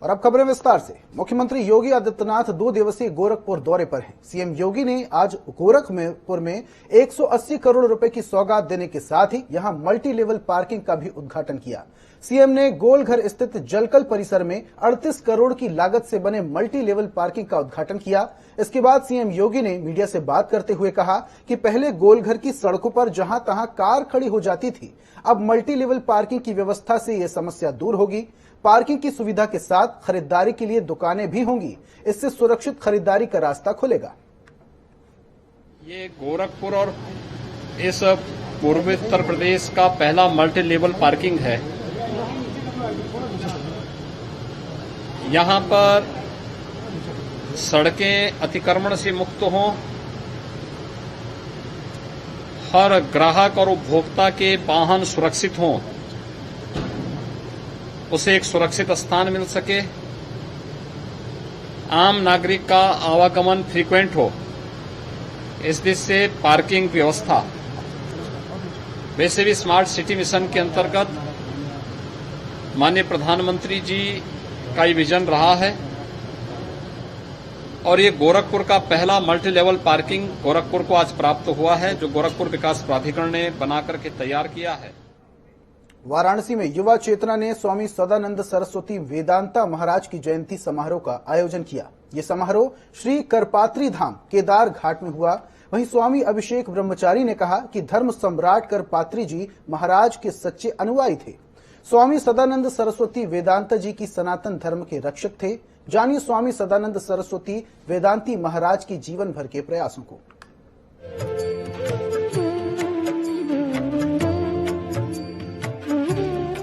और अब खबरें विस्तार से। मुख्यमंत्री योगी आदित्यनाथ 2 दिवसीय गोरखपुर दौरे पर हैं। सीएम योगी ने आज गोरखपुर में 180 करोड़ रुपए की सौगात देने के साथ ही यहां मल्टी लेवल पार्किंग का भी उद्घाटन किया। सीएम ने गोलघर स्थित जलकल परिसर में 38 करोड़ की लागत से बने मल्टी लेवल पार्किंग का उद्घाटन किया। इसके बाद सीएम योगी ने मीडिया से बात करते हुए कहा कि पहले गोलघर की सड़कों पर जहां तहां कार खड़ी हो जाती थी, अब मल्टी लेवल पार्किंग की व्यवस्था से यह समस्या दूर होगी। पार्किंग की सुविधा के साथ खरीदारी के लिए दुकानें भी होंगी। इससे सुरक्षित खरीदारी का रास्ता खुलेगा। ये गोरखपुर और इस पूर्वी उत्तर प्रदेश का पहला मल्टी लेवल पार्किंग है। यहां पर सड़कें अतिक्रमण से मुक्त हों, हर ग्राहक और उपभोक्ता के वाहन सुरक्षित हों, उसे एक सुरक्षित स्थान मिल सके, आम नागरिक का आवागमन फ्रीक्वेंट हो, इस दिशा से पार्किंग व्यवस्था वैसे भी स्मार्ट सिटी मिशन के अंतर्गत माननीय प्रधानमंत्री जी का ये विजन रहा है और ये गोरखपुर का पहला मल्टी लेवल पार्किंग गोरखपुर को आज प्राप्त हुआ है, जो गोरखपुर विकास प्राधिकरण ने बनाकर के तैयार किया है। वाराणसी में युवा चेतना ने स्वामी सदानंद सरस्वती वेदांता महाराज की जयंती समारोह का आयोजन किया। ये समारोह श्री करपात्री धाम केदार घाट में हुआ। वहीं स्वामी अभिषेक ब्रह्मचारी ने कहा कि धर्म सम्राट करपात्री जी महाराज के सच्चे अनुयायी थे। स्वामी सदानंद सरस्वती वेदांता जी की सनातन धर्म के रक्षक थे। जानिए स्वामी सदानंद सरस्वती वेदांती महाराज की जीवन भर के प्रयासों को।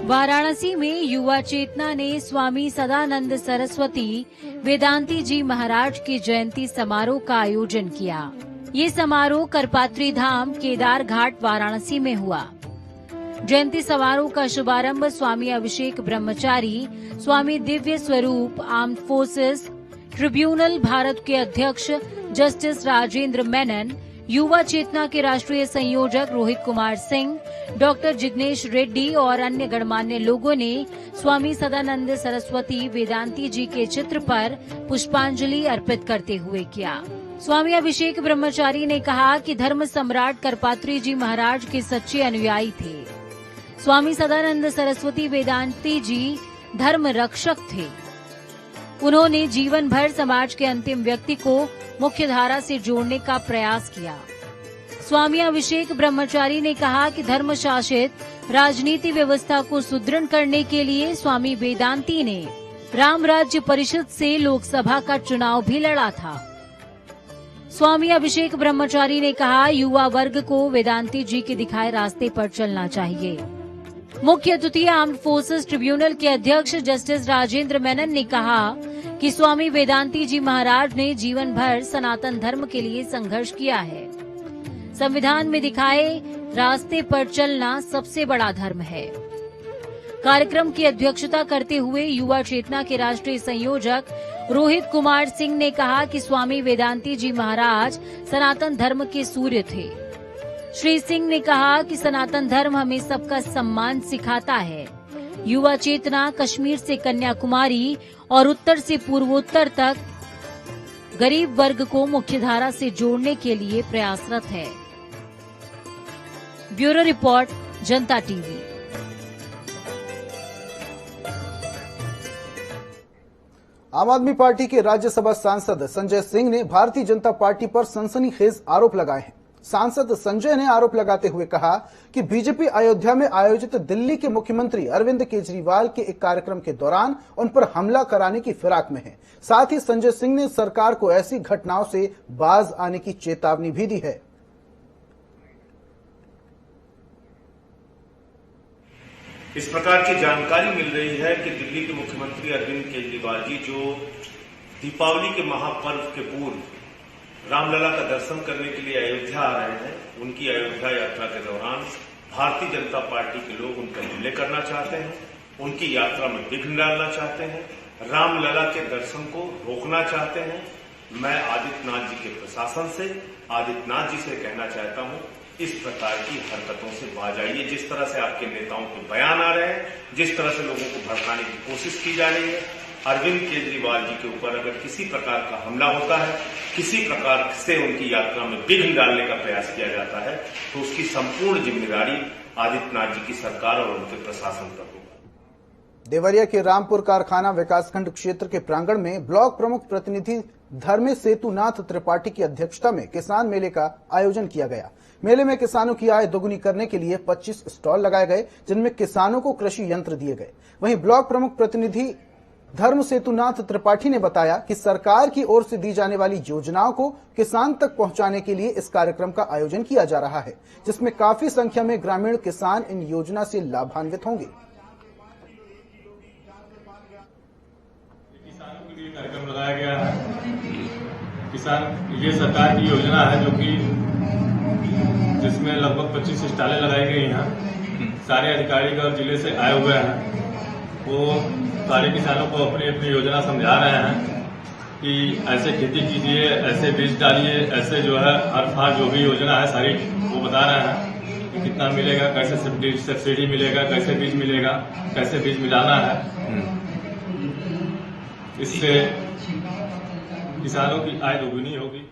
वाराणसी में युवा चेतना ने स्वामी सदानंद सरस्वती वेदांती जी महाराज की जयंती समारोह का आयोजन किया। ये समारोह करपात्री धाम केदार घाट वाराणसी में हुआ। जयंती समारोह का शुभारंभ स्वामी अभिषेक ब्रह्मचारी, स्वामी दिव्य स्वरूप आर्म्ड फोर्सेस ट्रिब्यूनल भारत के अध्यक्ष जस्टिस राजेंद्र मेनन, युवा चेतना के राष्ट्रीय संयोजक रोहित कुमार सिंह, डॉक्टर जिग्नेश रेड्डी और अन्य गणमान्य लोगों ने स्वामी सदानंद सरस्वती वेदांती जी के चित्र पर पुष्पांजलि अर्पित करते हुए किया। स्वामी अभिषेक ब्रह्मचारी ने कहा कि धर्म सम्राट करपात्री जी महाराज के सच्चे अनुयायी थे। स्वामी सदानंद सरस्वती वेदांती जी धर्म रक्षक थे। उन्होंने जीवन भर समाज के अंतिम व्यक्ति को मुख्य धारा से जोड़ने का प्रयास किया। स्वामी अभिषेक ब्रह्मचारी ने कहा कि धर्म शासित राजनीति व्यवस्था को सुदृढ़ करने के लिए स्वामी वेदांती ने राम राज्य परिषद से लोकसभा का चुनाव भी लड़ा था। स्वामी अभिषेक ब्रह्मचारी ने कहा, युवा वर्ग को वेदांती जी के दिखाए रास्ते पर चलना चाहिए। मुख्य अतिथि आर्म्ड फोर्सेस ट्रिब्यूनल के अध्यक्ष जस्टिस राजेंद्र मेनन ने कहा कि स्वामी वेदांती जी महाराज ने जीवन भर सनातन धर्म के लिए संघर्ष किया है। संविधान में दिखाए रास्ते पर चलना सबसे बड़ा धर्म है। कार्यक्रम की अध्यक्षता करते हुए युवा चेतना के राष्ट्रीय संयोजक रोहित कुमार सिंह ने कहा कि स्वामी वेदांती जी महाराज सनातन धर्म के सूर्य थे। श्री सिंह ने कहा कि सनातन धर्म हमें सबका सम्मान सिखाता है। युवा चेतना कश्मीर से कन्याकुमारी और उत्तर से पूर्वोत्तर तक गरीब वर्ग को मुख्यधारा से जोड़ने के लिए प्रयासरत है। ब्यूरो रिपोर्ट, जनता टीवी। आम आदमी पार्टी के राज्यसभा सांसद संजय सिंह ने भारतीय जनता पार्टी पर सनसनीखेज आरोप लगाए हैं। सांसद संजय ने आरोप लगाते हुए कहा कि बीजेपी अयोध्या में आयोजित दिल्ली के मुख्यमंत्री अरविंद केजरीवाल के एक कार्यक्रम के दौरान उन पर हमला कराने की फिराक में है। साथ ही संजय सिंह ने सरकार को ऐसी घटनाओं से बाज आने की चेतावनी भी दी है। इस प्रकार की जानकारी मिल रही है कि दिल्ली के मुख्यमंत्री अरविंद केजरीवाल जी जो दीपावली के महापर्व के पूर्व रामलला का दर्शन करने के लिए अयोध्या आ रहे हैं, उनकी अयोध्या यात्रा के दौरान भारतीय जनता पार्टी के लोग उन पर हमले करना चाहते हैं, उनकी यात्रा में विघ्न डालना चाहते हैं, रामलला के दर्शन को रोकना चाहते हैं। मैं आदित्यनाथ जी के प्रशासन से, आदित्यनाथ जी से कहना चाहता हूं, इस प्रकार की हरकतों से बाज आइए। जिस तरह से आपके नेताओं के बयान आ रहे हैं, जिस तरह से लोगों को भड़काने की कोशिश की जा रही है, अरविंद केजरीवाल जी के ऊपर अगर किसी प्रकार का हमला होता है, किसी प्रकार से उनकी यात्रा में विघ्न डालने का प्रयास किया जाता है, तो उसकी संपूर्ण जिम्मेदारी आदित्यनाथ जी की सरकार और उनके प्रशासन पर होगा। देवरिया के रामपुर कारखाना विकासखंड क्षेत्र के प्रांगण में ब्लॉक प्रमुख प्रतिनिधि धर्मेश सेतुनाथ त्रिपाठी की अध्यक्षता में किसान मेले का आयोजन किया गया। मेले में किसानों की आय दोगुनी करने के लिए 25 स्टॉल लगाए गए, जिनमें किसानों को कृषि यंत्र दिए गए। वहीं ब्लॉक प्रमुख प्रतिनिधि धर्म सेतुनाथ त्रिपाठी ने बताया कि सरकार की ओर से दी जाने वाली योजनाओं को किसान तक पहुंचाने के लिए इस कार्यक्रम का आयोजन किया जा रहा है, जिसमें काफी संख्या में ग्रामीण किसान इन योजना से लाभान्वित होंगे। किसानों के लिए कार्यक्रम लगाया गया है। किसान ये सरकार की योजना है जो कि जिसमें लगभग 25 स्टॉलें लगाई गई हैं। सारे अधिकारी और जिले से आए हुए हैं। वो सारे किसानों को अपनी अपनी योजना समझा रहे हैं कि ऐसे खेती कीजिए, ऐसे बीज डालिए, ऐसे जो है हर फार जो भी योजना है सारी वो बता रहे हैं कि कितना मिलेगा, कैसे सब्सिडी मिलेगा, कैसे बीज मिलेगा, कैसे बीज मिलाना है। इससे किसानों की आय दोगुनी होगी।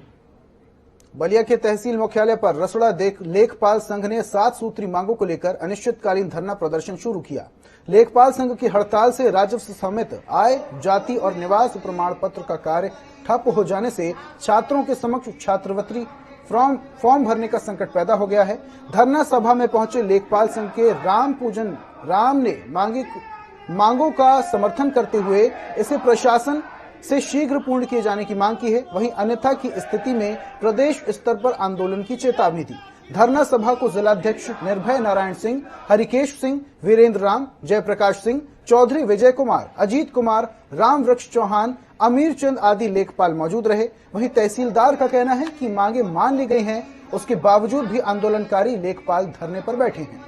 बलिया के तहसील मुख्यालय पर रसोड़ा लेखपाल संघ ने 7 सूत्री मांगों को लेकर अनिश्चितकालीन धरना प्रदर्शन शुरू किया। लेखपाल संघ की हड़ताल से राजस्व समेत आय, जाति और निवास प्रमाण पत्र का कार्य ठप हो जाने से छात्रों के समक्ष छात्रवृत्ति फॉर्म भरने का संकट पैदा हो गया है। धरना सभा में पहुंचे लेखपाल संघ के राम ने मांगों का समर्थन करते हुए इसे प्रशासन से शीघ्र पूर्ण किए जाने की मांग की है। वहीं अन्यथा की स्थिति में प्रदेश स्तर पर आंदोलन की चेतावनी दी। धरना सभा को जिलाध्यक्ष निर्भय नारायण सिंह, हरिकेश सिंह, वीरेंद्र राम, जयप्रकाश सिंह, चौधरी विजय कुमार, अजीत कुमार, राम वृक्ष चौहान, अमीर चंद आदि लेखपाल मौजूद रहे। वहीं तहसीलदार का कहना है कि मांगे मान ली गई हैं, उसके बावजूद भी आंदोलनकारी लेखपाल धरने पर बैठे हैं।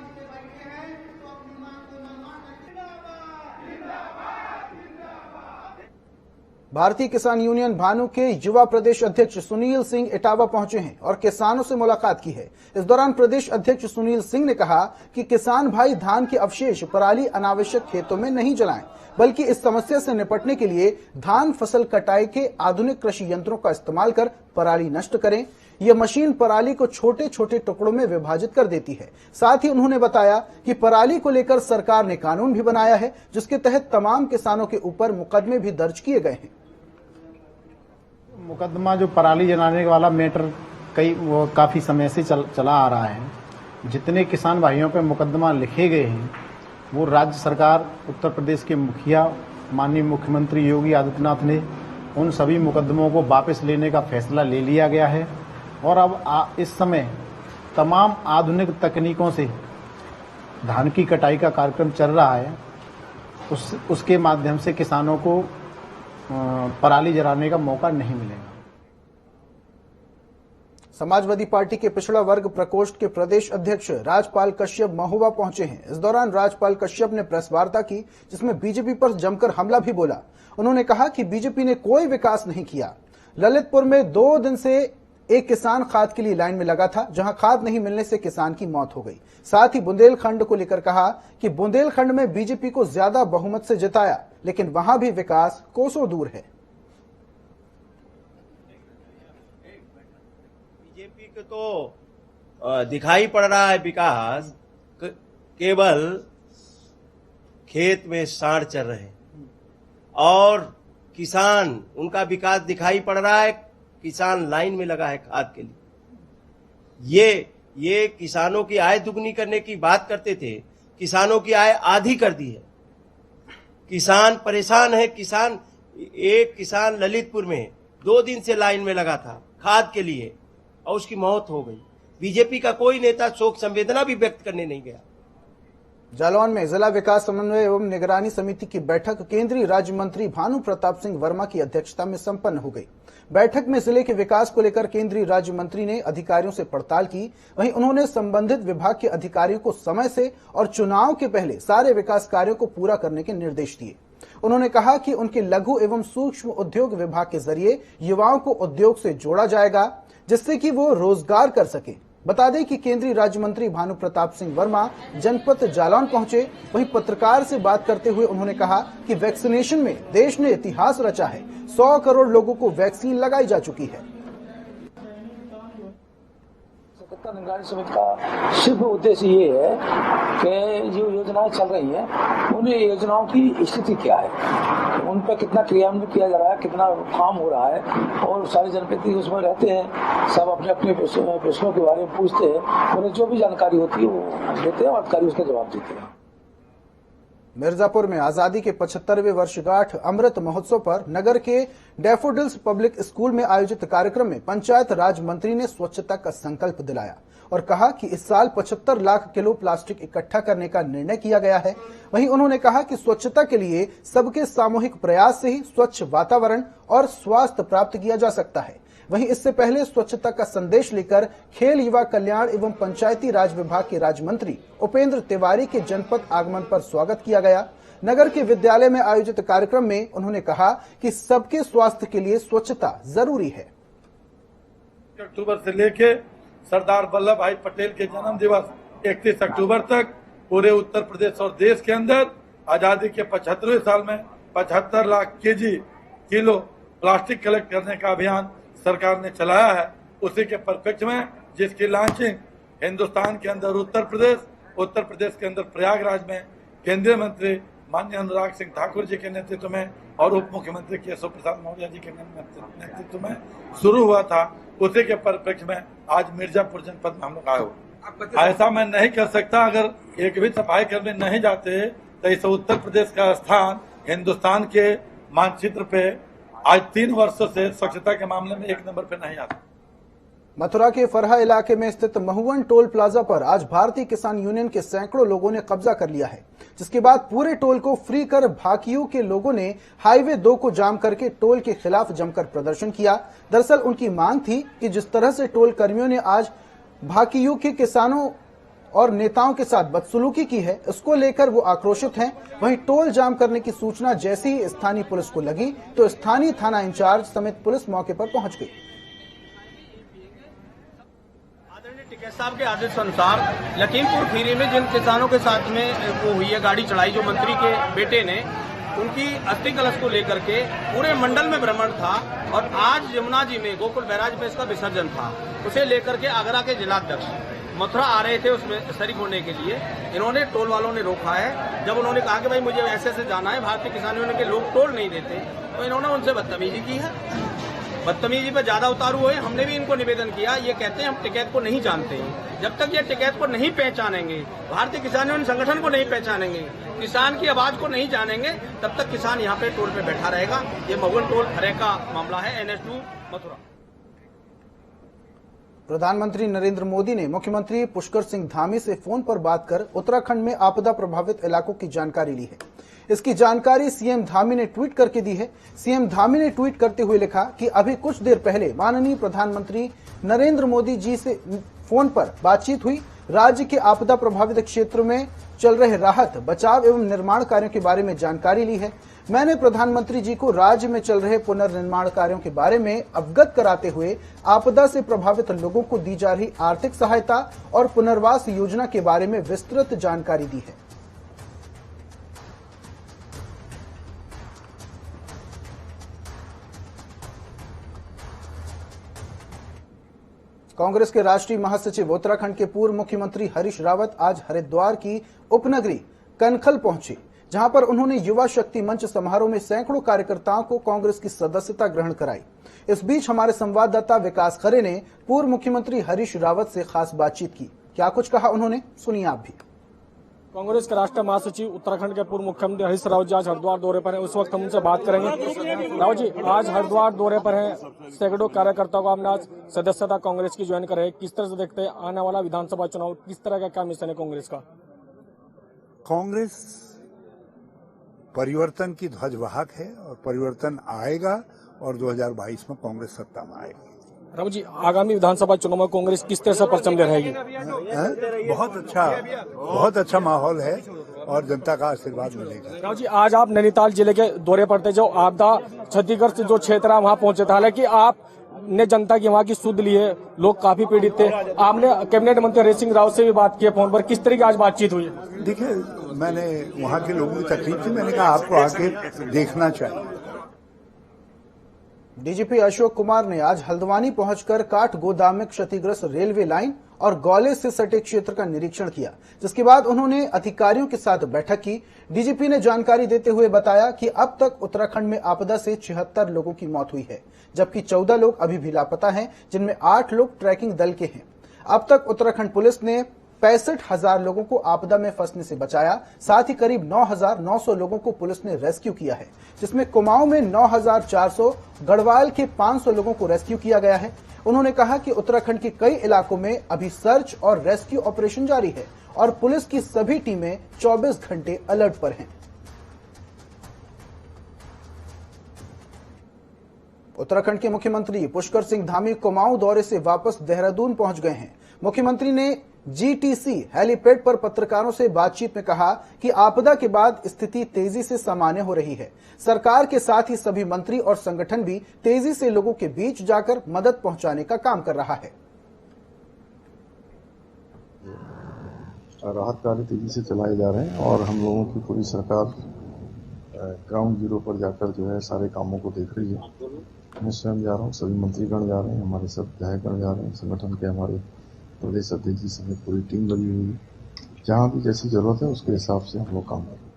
भारतीय किसान यूनियन भानु के युवा प्रदेश अध्यक्ष सुनील सिंह इटावा पहुंचे हैं और किसानों से मुलाकात की है। इस दौरान प्रदेश अध्यक्ष सुनील सिंह ने कहा कि किसान भाई धान के अवशेष पराली अनावश्यक खेतों में नहीं जलाएं, बल्कि इस समस्या से निपटने के लिए धान फसल कटाई के आधुनिक कृषि यंत्रों का इस्तेमाल कर पराली नष्ट करें। यह मशीन पराली को छोटे छोटे टुकड़ों में विभाजित कर देती है। साथ ही उन्होंने बताया कि पराली को लेकर सरकार ने कानून भी बनाया है, जिसके तहत तमाम किसानों के ऊपर मुकदमे भी दर्ज किए गए हैं। मुकदमा जो पराली जलाने वाला मैटर काफी समय से चला आ रहा है। जितने किसान भाइयों पे मुकदमा लिखे गए हैं वो राज्य सरकार, उत्तर प्रदेश के मुखिया माननीय मुख्यमंत्री योगी आदित्यनाथ ने उन सभी मुकदमों को वापस लेने का फैसला ले लिया गया है और अब इस समय तमाम आधुनिक तकनीकों से धान की कटाई का कार्यक्रम चल रहा है। उसके माध्यम से किसानों को पराली जलाने का मौका नहीं मिलेगा। समाजवादी पार्टी के पिछड़ा वर्ग प्रकोष्ठ के प्रदेश अध्यक्ष राजपाल कश्यप महोबा पहुंचे हैं। इस दौरान राजपाल कश्यप ने प्रेस वार्ता की, जिसमें बीजेपी पर जमकर हमला भी बोला। उन्होंने कहा कि बीजेपी ने कोई विकास नहीं किया। ललितपुर में 2 दिन से एक किसान खाद के लिए लाइन में लगा था, जहां खाद नहीं मिलने से किसान की मौत हो गई। साथ ही बुंदेलखंड को लेकर कहा कि बुंदेलखंड में बीजेपी को ज्यादा बहुमत से जिताया, लेकिन वहां भी विकास कोसों दूर है। बीजेपी को तो दिखाई पड़ रहा है विकास, केवल खेत में सांड चल रहे हैं और किसान, उनका विकास दिखाई पड़ रहा है। किसान लाइन में लगा है खाद के लिए। ये किसानों की आय दुगनी करने की बात करते थे, किसानों की आय आधी कर दी है। किसान परेशान है। एक किसान ललितपुर में 2 दिन से लाइन में लगा था खाद के लिए और उसकी मौत हो गई। बीजेपी का कोई नेता शोक संवेदना भी व्यक्त करने नहीं गया। जालौन में जिला विकास समन्वय एवं निगरानी समिति की बैठक केंद्रीय राज्य मंत्री भानु प्रताप सिंह वर्मा की अध्यक्षता में संपन्न हो गई। बैठक में जिले के विकास को लेकर केंद्रीय राज्य मंत्री ने अधिकारियों से पड़ताल की। वहीं उन्होंने संबंधित विभाग के अधिकारियों को समय से और चुनाव के पहले सारे विकास कार्यों को पूरा करने के निर्देश दिए। उन्होंने कहा कि उनके लघु एवं सूक्ष्म उद्योग विभाग के जरिए युवाओं को उद्योग से जोड़ा जाएगा, जिससे कि वो रोजगार कर सके। बता दें कि केंद्रीय राज्य मंत्री भानु प्रताप सिंह वर्मा जनपद जालौन पहुंचे। वहीं पत्रकार से बात करते हुए उन्होंने कहा कि वैक्सीनेशन में देश ने इतिहास रचा है। 100 करोड़ लोगों को वैक्सीन लगाई जा चुकी है। सत्ता निगरानी समिति का सिर्फ उद्देश्य ये है कि जो योजनाएं चल रही हैं उन योजनाओं की स्थिति क्या है, उन पर कितना क्रियान्वित किया जा रहा है, कितना काम हो रहा है, और सारे जनप्रतिनिधि उसमें रहते हैं, सब अपने अपने प्रश्नों के बारे में पूछते हैं और जो भी जानकारी होती है वो देते हैं और अधिकारी उसका जवाब देते हैं। मिर्जापुर में आजादी के 75वें वर्षगांठ अमृत महोत्सव पर नगर के डैफोडिल्स पब्लिक स्कूल में आयोजित कार्यक्रम में पंचायत राज मंत्री ने स्वच्छता का संकल्प दिलाया और कहा कि इस साल 75 लाख किलो प्लास्टिक इकट्ठा करने का निर्णय किया गया है। वहीं उन्होंने कहा कि स्वच्छता के लिए सबके सामूहिक प्रयास से ही स्वच्छ वातावरण और स्वास्थ्य प्राप्त किया जा सकता है। वहीं इससे पहले स्वच्छता का संदेश लेकर खेल युवा कल्याण एवं पंचायती राज विभाग के राज्य मंत्री उपेंद्र तिवारी के जनपद आगमन पर स्वागत किया गया। नगर के विद्यालय में आयोजित कार्यक्रम में उन्होंने कहा कि सबके स्वास्थ्य के लिए स्वच्छता जरूरी है। अक्टूबर से लेके सरदार वल्लभ भाई पटेल के जन्म दिवस 31 अक्टूबर तक पूरे उत्तर प्रदेश और देश के अंदर आजादी के 75वें साल में 75 लाख किलो प्लास्टिक कलेक्ट करने का अभियान सरकार ने चलाया है। उसी के परिप्रेक्ष्य में जिसकी लॉन्चिंग हिंदुस्तान के अंदर उत्तर प्रदेश के अंदर प्रयागराज में केंद्रीय मंत्री माननीय अनुराग सिंह ठाकुर जी के नेतृत्व में और उप मुख्यमंत्री केशव प्रसाद मौर्य जी के नेतृत्व में शुरू हुआ था, उसी के परिप्रेक्ष्य में आज मिर्जापुर जनपद में हम लोग आए हो। ऐसा मैं नहीं कर सकता, अगर एक भी सफाई कर्मी नहीं जाते तो इस उत्तर प्रदेश का स्थान हिंदुस्तान के मानचित्र पे आज 3 वर्षों से स्वच्छता के मामले में 1 नंबर पे नहीं आता। मथुरा के फरहा इलाके में स्थित महुवन टोल प्लाजा पर आज भारतीय किसान यूनियन के सैकड़ों लोगों ने कब्जा कर लिया है, जिसके बाद पूरे टोल को फ्री कर भाकियू के लोगों ने हाईवे 2 को जाम करके टोल के खिलाफ जमकर प्रदर्शन किया। दरअसल उनकी मांग थी कि जिस तरह से टोल कर्मियों ने आज भाकियू के किसानों और नेताओं के साथ बदसलूकी की है, इसको लेकर वो आक्रोशित हैं। वहीं टोल जाम करने की सूचना जैसे ही स्थानीय पुलिस को लगी तो स्थानीय थाना इंचार्ज समेत पुलिस मौके पर पहुंच गई। आदरणीय टिकैत साहब के आदेश अनुसार लखीमपुर खीरी में जिन किसानों के साथ में वो हुई है गाड़ी चढ़ाई, जो मंत्री के बेटे ने, उनकी अस्थि कलश को लेकर के पूरे मंडल में भ्रमण था और आज यमुना जी में गोकुल बैराज में इसका विसर्जन था। उसे लेकर के आगरा के जिलाध्यक्ष मथुरा आ रहे थे उसमें शरीक होने के लिए। इन्होंने टोल वालों ने रोका है। जब उन्होंने कहा कि भाई मुझे ऐसे जाना है, भारतीय किसान यूनियन के लोग टोल नहीं देते, तो इन्होंने उनसे बदतमीजी की है। बदतमीजी पर ज्यादा उतारू हुए। हमने भी इनको निवेदन किया, ये कहते हैं हम टिकैत को नहीं जानते हैं। जब तक ये टिकैत को नहीं पहचानेंगे, भारतीय किसान यूनियन संगठन को नहीं पहचानेंगे, किसान की आवाज को नहीं जानेंगे, तब तक किसान यहाँ पे टोल पे बैठा रहेगा। ये महुवन टोल फरे का मामला है, NH2 मथुरा। प्रधानमंत्री नरेंद्र मोदी ने मुख्यमंत्री पुष्कर सिंह धामी से फोन पर बात कर उत्तराखंड में आपदा प्रभावित इलाकों की जानकारी ली है। इसकी जानकारी सीएम धामी ने ट्वीट करके दी है। सीएम धामी ने ट्वीट करते हुए लिखा कि अभी कुछ देर पहले माननीय प्रधानमंत्री नरेंद्र मोदी जी से फोन पर बातचीत हुई। राज्य के आपदा प्रभावित क्षेत्र में चल रहे राहत, बचाव एवं निर्माण कार्यों के बारे में जानकारी ली है। मैंने प्रधानमंत्री जी को राज्य में चल रहे पुनर्निर्माण कार्यों के बारे में अवगत कराते हुए आपदा से प्रभावित लोगों को दी जा रही आर्थिक सहायता और पुनर्वास योजना के बारे में विस्तृत जानकारी दी है। कांग्रेस के राष्ट्रीय महासचिव उत्तराखंड के पूर्व मुख्यमंत्री हरीश रावत आज हरिद्वार की उपनगरी कनखल पहुंचे, जहां पर उन्होंने युवा शक्ति मंच समारोह में सैकड़ों कार्यकर्ताओं को कांग्रेस की सदस्यता ग्रहण कराई। इस बीच हमारे संवाददाता विकास खरे ने पूर्व मुख्यमंत्री हरीश रावत से खास बातचीत की। क्या कुछ कहा उन्होंने, सुनिए आप भी। कांग्रेस के राष्ट्रीय महासचिव उत्तराखंड के पूर्व मुख्यमंत्री हरीश रावत जी आज हरिद्वार दौरे पर हैं। उस वक्त हम उनसे बात करेंगे। रावत जी आज हरिद्वार दौरे पर हैं, सैकड़ों कार्यकर्ताओं को आपने आज सदस्यता कांग्रेस की ज्वाइन करे, किस तरह से देखते हैं आने वाला विधानसभा चुनाव, किस तरह का क्या मिशन है कांग्रेस का? कांग्रेस परिवर्तन की ध्वजवाहक है और परिवर्तन आएगा और 2022 में कांग्रेस सत्ता में आएगी। रावत जी आगामी विधानसभा चुनाव में कांग्रेस किस तरह से परचम ले रहेगी? बहुत अच्छा माहौल है और जनता का आशीर्वाद मिलेगा। रावत जी आज आप नैनीताल जिले के दौरे पर थे, जो आपदा क्षतिग्रस्त जो क्षेत्र है वहाँ पहुंचे थे। हालांकि आप ने जनता की वहाँ की सुध ली है, लोग काफी पीड़ित थे। आपने कैबिनेट मंत्री हरीश सिंह रावत से भी बात की फोन पर, किस तरह की आज बातचीत हुई? देखिए, मैंने वहाँ के लोगों की तकलीफ थी, मैंने कहा आपको आके देखना चाहिए। डीजीपी अशोक कुमार ने आज हल्द्वानी पहुंचकर काठ गोदाम में क्षतिग्रस्त रेलवे लाइन और गौले से सटे क्षेत्र का निरीक्षण किया, जिसके बाद उन्होंने अधिकारियों के साथ बैठक की। डीजीपी ने जानकारी देते हुए बताया कि अब तक उत्तराखंड में आपदा से 76 लोगों की मौत हुई है, जबकि 14 लोग अभी भी लापता हैं, जिनमें 8 लोग ट्रैकिंग दल के हैं। अब तक उत्तराखंड पुलिस ने 65,000 लोगों को आपदा में फंसने से बचाया। साथ ही करीब 9,900 लोगों को पुलिस ने रेस्क्यू किया है, जिसमें कुमाऊं में 9,400, गढ़वाल के 500 लोगों को रेस्क्यू किया गया है। उन्होंने कहा कि उत्तराखंड के कई इलाकों में अभी सर्च और रेस्क्यू ऑपरेशन जारी है और पुलिस की सभी टीमें 24 घंटे अलर्ट पर हैं। उत्तराखंड के मुख्यमंत्री पुष्कर सिंह धामी कुमाऊं दौरे से वापस देहरादून पहुंच गए हैं। मुख्यमंत्री ने जीटीसी हेलीपैड पर पत्रकारों से बातचीत में कहा कि आपदा के बाद स्थिति तेजी से सामान्य हो रही है। सरकार के साथ ही सभी मंत्री और संगठन भी तेजी से लोगों के बीच जाकर मदद पहुंचाने का काम कर रहा है। राहत कार्य तेजी से चलाए जा रहे हैं और हम लोगों की पूरी सरकार ग्राउंड जीरो पर जाकर जो है सारे कामों को देख रही है। मैं स्वयं जा रहा हूँ, सभी मंत्रीगण जा रहे हैं, हमारे सब विधायकगण जा रहे हैं, संगठन के हमारे प्रदेश अध्यक्ष जी समेत पूरी टीम लगी हुई है। जहां भी जैसी जरूरत है उसके हिसाब से हम लोग काम कर रहे हैं।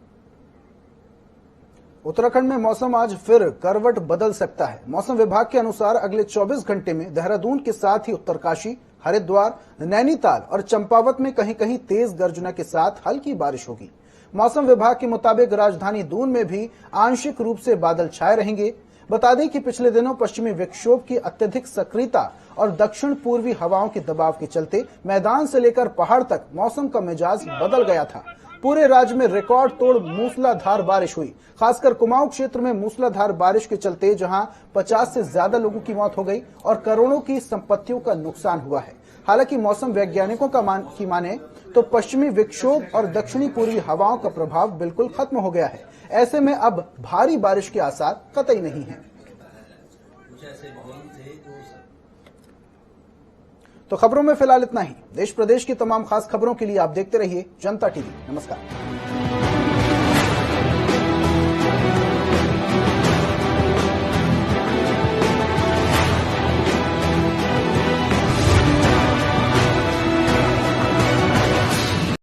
उत्तराखंड में मौसम आज फिर करवट बदल सकता है। मौसम विभाग के अनुसार अगले 24 घंटे में देहरादून के साथ ही उत्तरकाशी, हरिद्वार, नैनीताल और चंपावत में कहीं कहीं तेज गर्जना के साथ हल्की बारिश होगी। मौसम विभाग के मुताबिक राजधानी दून में भी आंशिक रूप से बादल छाए रहेंगे। बता दें कि पिछले दिनों पश्चिमी विक्षोभ की अत्यधिक सक्रियता और दक्षिण पूर्वी हवाओं के दबाव के चलते मैदान से लेकर पहाड़ तक मौसम का मिजाज बदल गया था। पूरे राज्य में रिकॉर्ड तोड़ मूसलाधार बारिश हुई। खासकर कुमाऊं क्षेत्र में मूसलाधार बारिश के चलते जहां 50 से ज्यादा लोगों की मौत हो गई और करोड़ों की संपत्तियों का नुकसान हुआ है। हालांकि मौसम वैज्ञानिकों की माने तो पश्चिमी विक्षोभ और दक्षिणी पूर्वी हवाओं का प्रभाव बिल्कुल खत्म हो गया है। ऐसे में अब भारी बारिश के आसार कतई नहीं है। तो खबरों में फिलहाल इतना ही। देश प्रदेश की तमाम खास खबरों के लिए आप देखते रहिए जनता टीवी। नमस्कार।